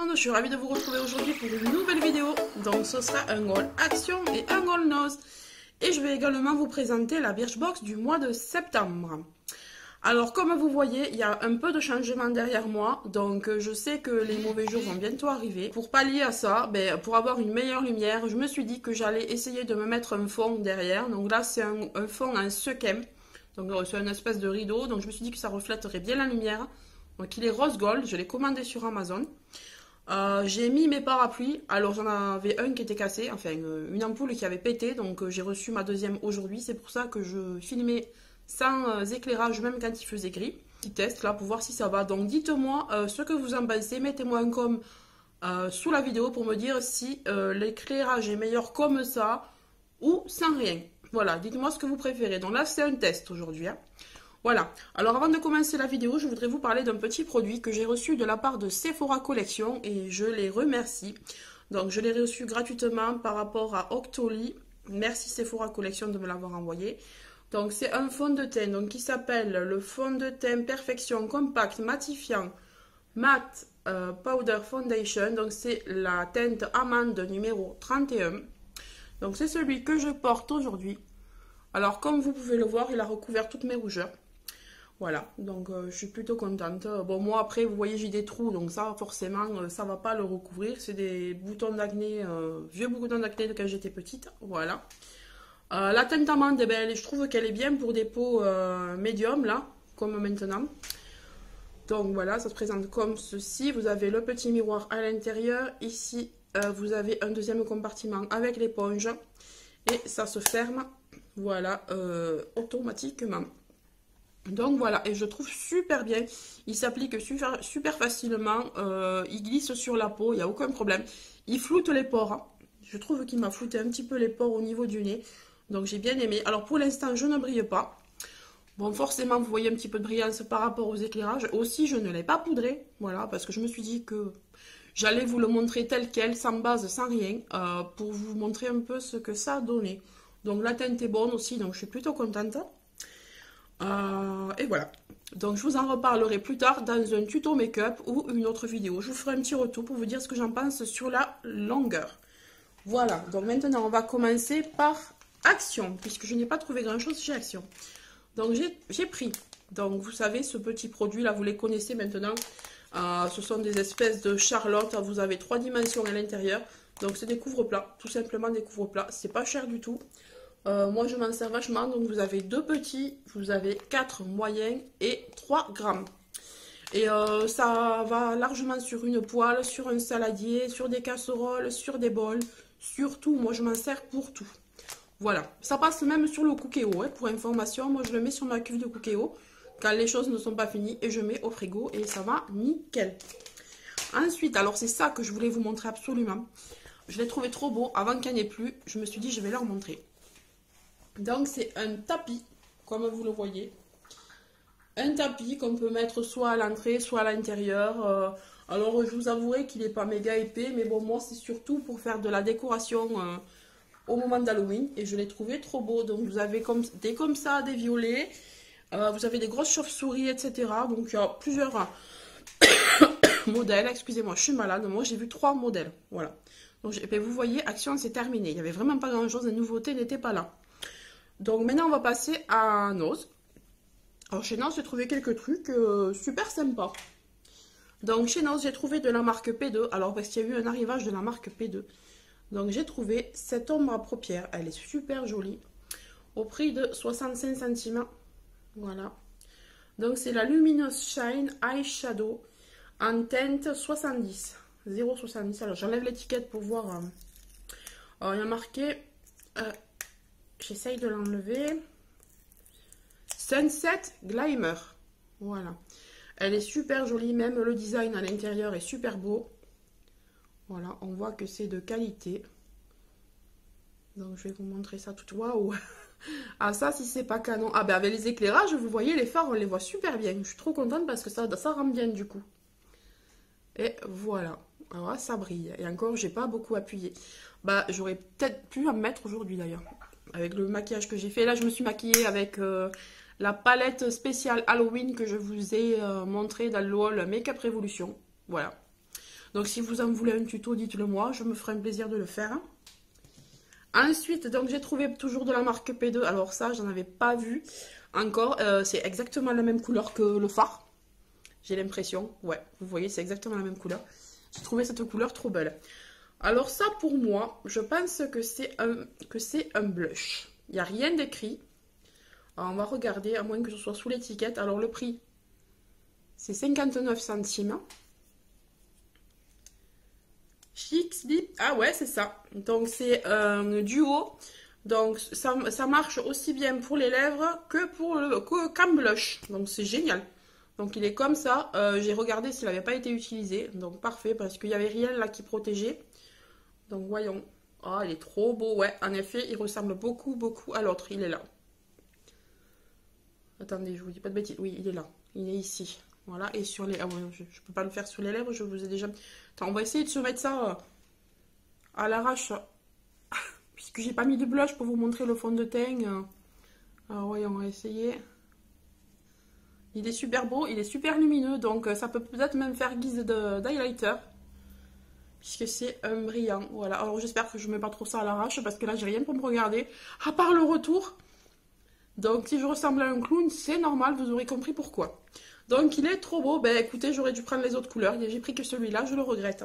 monde, je suis ravie de vous retrouver aujourd'hui pour une nouvelle vidéo. Donc ce sera un haul action et un haul nose. Et je vais également vous présenter la Birchbox du mois de septembre. Alors comme vous voyez, il y a un peu de changement derrière moi. Donc je sais que les mauvais jours vont bientôt arriver. Pour pallier à ça, pour avoir une meilleure lumière, je me suis dit que j'allais essayer de me mettre un fond derrière. Donc là c'est un fond en sequin. Donc c'est une espèce de rideau. Donc je me suis dit que ça reflèterait bien la lumière. Donc il est rose gold, je l'ai commandé sur Amazon. J'ai mis mes parapluies, alors j'en avais un qui était cassé, enfin une ampoule qui avait pété, donc j'ai reçu ma deuxième aujourd'hui. C'est pour ça que je filmais sans éclairage, même quand il faisait gris. Petit test là pour voir si ça va. Donc dites-moi ce que vous en pensez, mettez-moi un com sous la vidéo pour me dire si l'éclairage est meilleur comme ça ou sans rien. Voilà, dites-moi ce que vous préférez. Donc là c'est un test aujourd'hui. Voilà, alors avant de commencer la vidéo, je voudrais vous parler d'un petit produit que j'ai reçu de la part de Sephora Collection et je les remercie. Donc je l'ai reçu gratuitement par rapport à Octoly. Merci Sephora Collection de me l'avoir envoyé. Donc c'est un fond de teint donc, qui s'appelle le fond de teint Perfection Compact Matifiant Matte Powder Foundation. Donc c'est la teinte amande numéro 31. Donc c'est celui que je porte aujourd'hui. Alors comme vous pouvez le voir, il a recouvert toutes mes rougeurs. Voilà, donc je suis plutôt contente. Bon, moi après, vous voyez, j'ai des trous, donc ça, forcément, ça va pas le recouvrir. C'est des boutons d'acné, vieux boutons d'acné de quand j'étais petite. Voilà. La teinte amande, je trouve qu'elle est bien pour des peaux médium, là, comme maintenant. Donc voilà, ça se présente comme ceci. Vous avez le petit miroir à l'intérieur. Ici, vous avez un deuxième compartiment avec l'éponge. Et ça se ferme, voilà, automatiquement. Donc voilà, et je trouve super bien, il s'applique super facilement, il glisse sur la peau, il n'y a aucun problème. Il floute les pores, hein. Je trouve qu'il m'a flouté un petit peu les pores au niveau du nez, donc j'ai bien aimé. Alors pour l'instant, je ne brille pas. Bon, forcément, vous voyez un petit peu de brillance par rapport aux éclairages. Aussi, je ne l'ai pas poudré, voilà, parce que je me suis dit que j'allais vous le montrer tel quel, sans base, sans rien, pour vous montrer un peu ce que ça a donné. Donc la teinte est bonne aussi, donc je suis plutôt contente. Et voilà, donc je vous en reparlerai plus tard dans un tuto make-up ou une autre vidéo. Je vous ferai un petit retour pour vous dire ce que j'en pense sur la longueur. Voilà, donc maintenant on va commencer par Action, puisque je n'ai pas trouvé grand chose chez Action. Donc j'ai pris, donc vous savez ce petit produit là, vous les connaissez maintenant. Ce sont des espèces de charlotte, vous avez 3 dimensions à l'intérieur. Donc c'est des couvre-plats, tout simplement des couvre-plats, c'est pas cher du tout. Moi je m'en sers vachement, donc vous avez 2 petits, vous avez 4 moyens et 3 grammes. Et ça va largement sur une poêle, sur un saladier, sur des casseroles, sur des bols, sur tout. Moi je m'en sers pour tout. Voilà, ça passe même sur le Cookéo, hein, pour information. Moi je le mets sur ma cuve de Cookéo quand les choses ne sont pas finies et je mets au frigo et ça va nickel. Ensuite, alors c'est ça que je voulais vous montrer absolument. Je l'ai trouvé trop beau, avant qu'il n'y en ait plus, je me suis dit je vais leur montrer. Donc c'est un tapis, comme vous le voyez. Un tapis qu'on peut mettre soit à l'entrée, soit à l'intérieur. Alors je vous avouerai qu'il n'est pas méga épais, mais bon, moi c'est surtout pour faire de la décoration au moment d'Halloween. Et je l'ai trouvé trop beau. Donc vous avez des comme ça, des violets. Vous avez des grosses chauves-souris, etc. Donc il y a plusieurs modèles. Excusez-moi, je suis malade. Moi j'ai vu 3 modèles. Voilà. Donc vous voyez, Action c'est terminé. Il n'y avait vraiment pas grand chose, les nouveautés n'étaient pas là. Donc maintenant on va passer à Nose. Alors chez Nose j'ai trouvé quelques trucs super sympas. Donc chez Nose j'ai trouvé de la marque P2. Alors parce qu'il y a eu un arrivage de la marque P2. Donc j'ai trouvé cette ombre à paupières. Elle est super jolie. Au prix de 65 centimes. Voilà. Donc c'est la Luminous Shine Eyeshadow en teinte 70. 0,70. Alors j'enlève l'étiquette pour voir. Alors il y a marqué... j'essaye de l'enlever. Sunset Glimmer. Voilà. Elle est super jolie. Même le design à l'intérieur est super beau. Voilà. On voit que c'est de qualité. Donc je vais vous montrer ça tout. Waouh. Ah ça si c'est pas canon. Ah ben avec les éclairages vous voyez les phares on les voit super bien. Je suis trop contente parce que ça rend bien du coup. Et voilà. Alors là, ça brille. Et encore j'ai pas beaucoup appuyé. Bah j'aurais peut-être pu en mettre aujourd'hui d'ailleurs. Avec le maquillage que j'ai fait. Là, je me suis maquillée avec la palette spéciale Halloween que je vous ai montré dans le haul Make Up Révolution. Voilà. Donc si vous en voulez un tuto, dites-le moi, je me ferai un plaisir de le faire. Ensuite, donc j'ai trouvé toujours de la marque P2. Alors ça, j'en avais pas vu encore. C'est exactement la même couleur que le phare. J'ai l'impression. Ouais, vous voyez, c'est exactement la même couleur. J'ai trouvé cette couleur trop belle. Alors ça, pour moi, je pense que c'est un blush. Il n'y a rien d'écrit. On va regarder, à moins que ce soit sous l'étiquette. Alors le prix, c'est 59 centimes. Chic Lip, ah ouais, c'est ça. Donc c'est un duo. Donc ça marche aussi bien pour les lèvres qu'un blush. Donc c'est génial. Donc il est comme ça. J'ai regardé s'il n'avait pas été utilisé. Donc parfait, parce qu'il n'y avait rien là qui protégeait. Donc voyons. Ah, il est trop beau. Ouais, en effet, il ressemble beaucoup, beaucoup à l'autre. Il est là. Attendez, je vous dis pas de bêtises. Oui, il est là. Il est ici. Voilà, et sur les... Ah ouais, je peux pas le faire sur les lèvres, je vous ai déjà... Attends, on va essayer de se mettre ça à l'arrache. Puisque j'ai pas mis de blush pour vous montrer le fond de teint. Alors voyons, on va essayer. Il est super beau, il est super lumineux, donc ça peut peut-être même faire guise d'highlighter. Puisque c'est un brillant, voilà. Alors j'espère que je mets pas trop ça à l'arrache, parce que là j'ai rien pour me regarder, à part le retour. Donc si je ressemble à un clown, c'est normal, vous aurez compris pourquoi. Donc il est trop beau. Ben écoutez, j'aurais dû prendre les autres couleurs. J'ai pris que celui-là, je le regrette.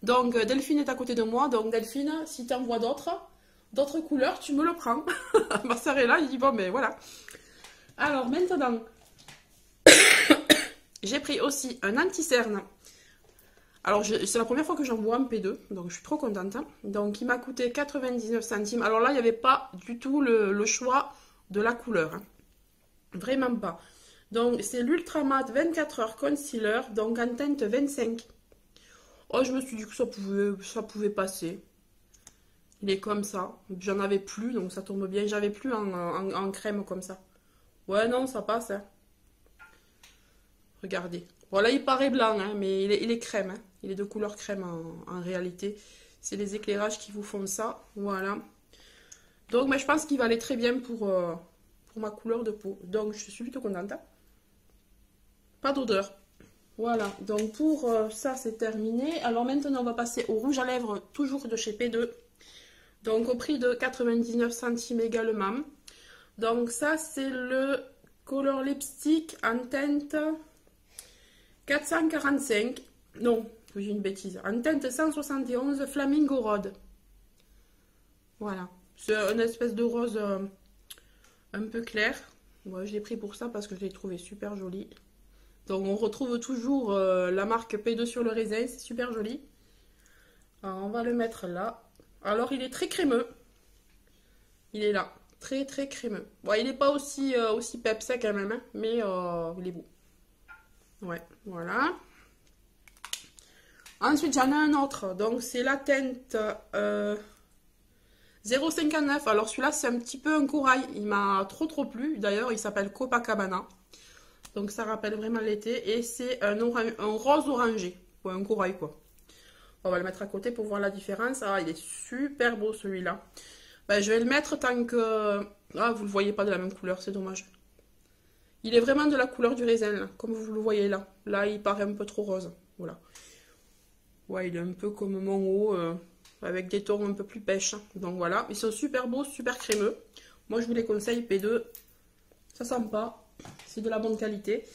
Donc Delphine est à côté de moi. Donc Delphine, si tu en vois d'autres couleurs, tu me le prends. Ma soeur est là, il dit bon ben voilà. Alors maintenant, j'ai pris aussi un anti-cerne. Alors c'est la première fois que j'en vois un P2, donc je suis trop contente. Donc il m'a coûté 99 centimes. Alors là, il n'y avait pas du tout le choix de la couleur. Hein. Vraiment pas. Donc, c'est l'Ultra Matte 24 heures Concealer, donc en teinte 25. Oh, je me suis dit que ça pouvait passer. Il est comme ça. J'en avais plus, donc ça tombe bien. J'avais plus en crème comme ça. Ouais, non, ça passe. Hein. Regardez. Voilà, il paraît blanc, hein, mais il est crème. Hein. Il est de couleur crème en réalité. C'est les éclairages qui vous font ça. Voilà. Donc, mais je pense qu'il va aller très bien pour ma couleur de peau. Donc, je suis plutôt contente. Hein. Pas d'odeur. Voilà, donc pour ça c'est terminé. Alors maintenant on va passer au rouge à lèvres, toujours de chez P2. Donc au prix de 99 centimes également. Donc ça c'est le Color Lipstick en teinte 445. Non, j'ai une bêtise. En teinte 171 Flamingo Rose. Voilà, c'est une espèce de rose un peu clair. Moi je l'ai pris pour ça parce que je l'ai trouvé super joli. Donc on retrouve toujours la marque P2 sur le raisin, c'est super joli. Alors, on va le mettre là. Alors il est très crémeux. Il est là, très très crémeux. Bon, il n'est pas aussi pepsé quand même, hein, mais il est beau. Ouais, voilà. Ensuite j'en ai un autre, donc c'est la teinte 0,59. Alors celui-là c'est un petit peu un corail, il m'a trop plu. D'ailleurs il s'appelle Copacabana. Donc ça rappelle vraiment l'été. Et c'est un rose orangé. Ouais, un corail quoi. On va le mettre à côté pour voir la différence. Ah, il est super beau celui-là. Ben, je vais le mettre tant que... Ah, vous le voyez pas de la même couleur, c'est dommage. Il est vraiment de la couleur du raisin, là, comme vous le voyez là. Là, il paraît un peu trop rose. Voilà. Ouais, il est un peu comme mon haut, avec des tons un peu plus pêche. Donc voilà, ils sont super beaux, super crémeux. Moi, je vous les conseille, P2. Ça sent pas. C'est de la bonne qualité.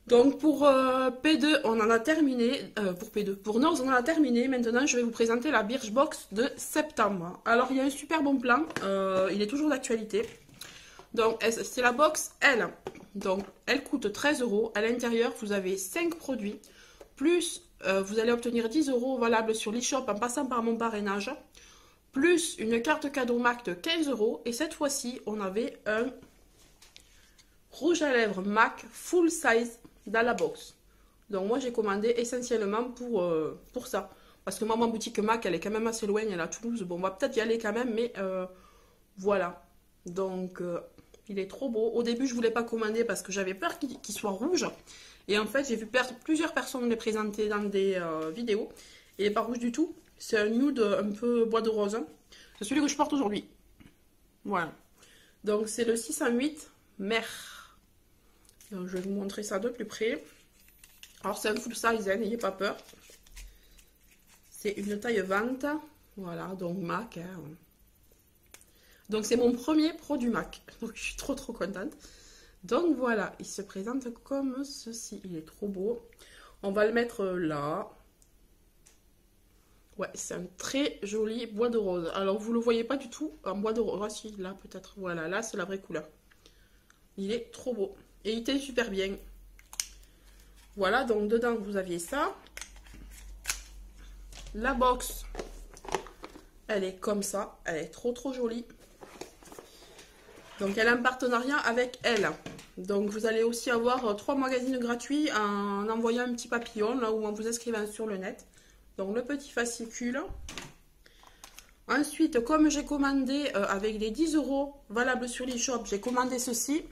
Donc pour P2, on en a terminé. Pour P2, pour Nose, on en a terminé. Maintenant, je vais vous présenter la Birchbox de septembre. Alors, il y a un super bon plan. Il est toujours d'actualité. Donc, c'est la box L. Donc, elle coûte 13 €. À l'intérieur, vous avez 5 produits. Plus, vous allez obtenir 10 € valables sur l'e-shop en passant par mon parrainage. Plus une carte cadeau MAC de 15 €. Et cette fois-ci, on avait un rouge à lèvres MAC full size dans la box. Donc moi j'ai commandé essentiellement pour ça. Parce que moi ma boutique MAC elle est quand même assez loin, elle est à Toulouse. Bon on va peut-être y aller quand même, mais voilà. Donc il est trop beau. Au début je voulais pas commander parce que j'avais peur qu'il soit rouge. Et en fait j'ai vu plusieurs personnes les présenter dans des vidéos. Et il n'est pas rouge du tout. C'est un nude un peu bois de rose. C'est celui que je porte aujourd'hui. Voilà. Donc c'est le 608 Mer. Donc, je vais vous montrer ça de plus près. Alors c'est un full size, hein, n'ayez pas peur. C'est une taille vente. Voilà, donc MAC. Hein. Donc c'est mon premier produit MAC. Donc je suis trop contente. Donc voilà, il se présente comme ceci. Il est trop beau. On va le mettre là. Ouais, c'est un très joli bois de rose. Alors vous le voyez pas du tout en bois de rose. Ah si, là peut-être. Voilà, là c'est la vraie couleur. Il est trop beau. Et il était super bien. Voilà, donc dedans vous aviez ça. La box, elle est comme ça. Elle est trop jolie. Donc elle a un partenariat avec elle. Donc vous allez aussi avoir 3 magazines gratuits en envoyant un petit papillon, là où en vous inscrivant sur le net. Donc le petit fascicule. Ensuite, comme j'ai commandé avec les 10 € valables sur l'e-shop, j'ai commandé ceci.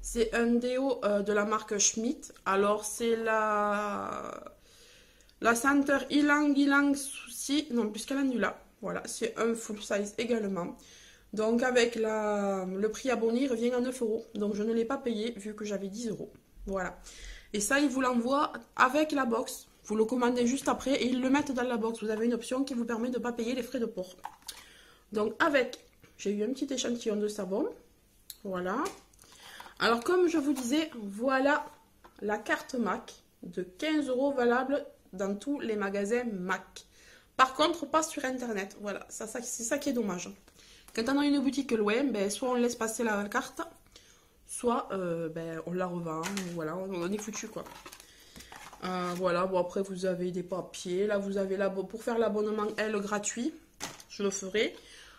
C'est un déo de la marque Schmitt. Alors c'est la senteur Ylang Ylang Souci. Non, puisqu'elle en est là. Voilà, c'est un full size également. Donc avec le prix abonné, il revient à 9 €. Donc je ne l'ai pas payé vu que j'avais 10 €. Voilà. Et ça, ils vous l'envoient avec la box. Vous le commandez juste après et ils le mettent dans la box. Vous avez une option qui vous permet de ne pas payer les frais de port. Donc avec, j'ai eu un petit échantillon de savon. Voilà. Alors comme je vous disais, voilà la carte MAC de 15 € valable dans tous les magasins MAC. Par contre, pas sur Internet. Voilà, c'est ça qui est dommage. Quand on a une boutique loin, ben, soit on laisse passer la carte, soit ben, on la revend. Voilà, on est foutu quoi. Voilà, bon après vous avez des papiers. Là vous avez pour faire l'abonnement L gratuit. Je le ferai.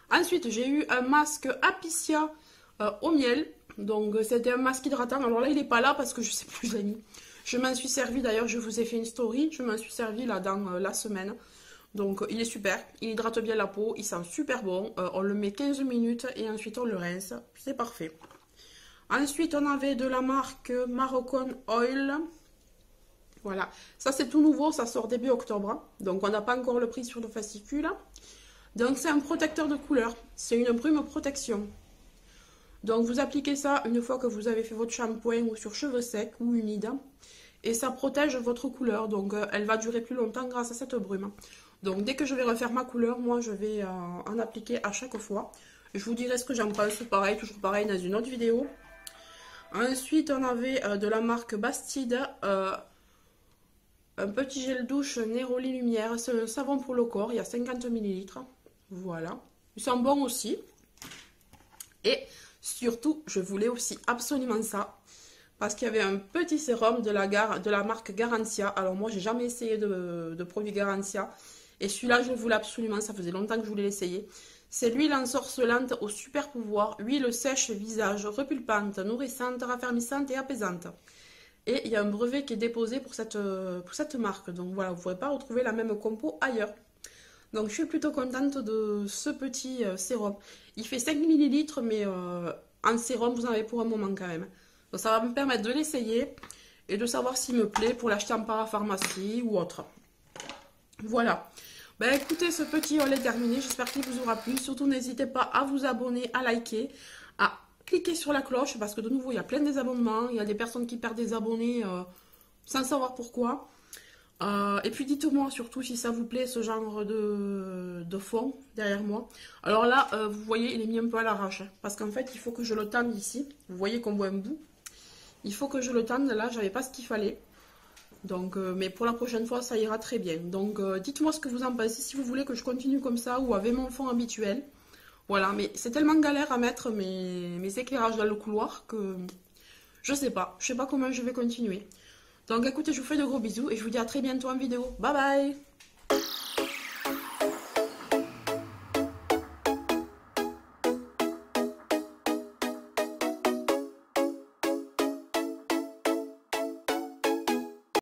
Ensuite, j'ai eu un masque Apicia au miel. Donc c'était un masque hydratant. Alors là il n'est pas là parce que je sais plus, je l'ai mis. Je m'en suis servi d'ailleurs, je vous ai fait une story. Je m'en suis servi là dans la semaine. Donc il est super, il hydrate bien la peau, il sent super bon. On le met 15 minutes et ensuite on le rince. C'est parfait. Ensuite on avait de la marque Moroccan Oil. Voilà, ça c'est tout nouveau, ça sort début octobre. Donc on n'a pas encore le prix sur le fascicule. Donc c'est un protecteur de couleur, c'est une brume protection. Donc vous appliquez ça une fois que vous avez fait votre shampoing ou sur cheveux secs ou humides. Et ça protège votre couleur, donc elle va durer plus longtemps grâce à cette brume. Donc dès que je vais refaire ma couleur, moi je vais en appliquer à chaque fois. Je vous dirai ce que j'en pense, pareil, toujours pareil dans une autre vidéo. Ensuite on avait de la marque Bastide, un petit gel douche Neroli Lumière. C'est un savon pour le corps, il y a 50 ml. Voilà, il sent bon aussi. Et surtout, je voulais aussi absolument ça. Parce qu'il y avait un petit sérum de la marque Garantia. Alors moi, j'ai jamais essayé de produit Garantia. Et celui-là, je voulais absolument. Ça faisait longtemps que je voulais l'essayer. C'est l'huile ensorcelante au super pouvoir. Huile sèche visage, repulpante, nourrissante, raffermissante et apaisante. Et il y a un brevet qui est déposé pour cette marque. Donc voilà, vous ne pourrez pas retrouver la même compo ailleurs. Donc je suis plutôt contente de ce petit sérum. Il fait 5 ml, mais en sérum, vous en avez pour un moment quand même. Donc ça va me permettre de l'essayer et de savoir s'il me plaît pour l'acheter en parapharmacie ou autre. Voilà. Ben écoutez, ce petit haul est terminé. J'espère qu'il vous aura plu. Surtout, n'hésitez pas à vous abonner, à liker, à cliquer sur la cloche parce que de nouveau, il y a plein de désabonnements. Il y a des personnes qui perdent des abonnés sans savoir pourquoi. Et puis dites-moi surtout si ça vous plaît ce genre de fond derrière moi. Alors là, vous voyez, il est mis un peu à l'arrache. Parce qu'en fait, il faut que je le tende ici. Vous voyez qu'on voit un bout. Il faut que je le tende. Là, j'avais pas ce qu'il fallait. Donc, mais pour la prochaine fois, ça ira très bien. Donc, dites-moi ce que vous en pensez. Si vous voulez que je continue comme ça ou avec mon fond habituel. Voilà, mais c'est tellement galère à mettre mes éclairages dans le couloir que je sais pas. Je sais pas comment je vais continuer. Donc écoutez, je vous fais de gros bisous et je vous dis à très bientôt en vidéo. Bye bye!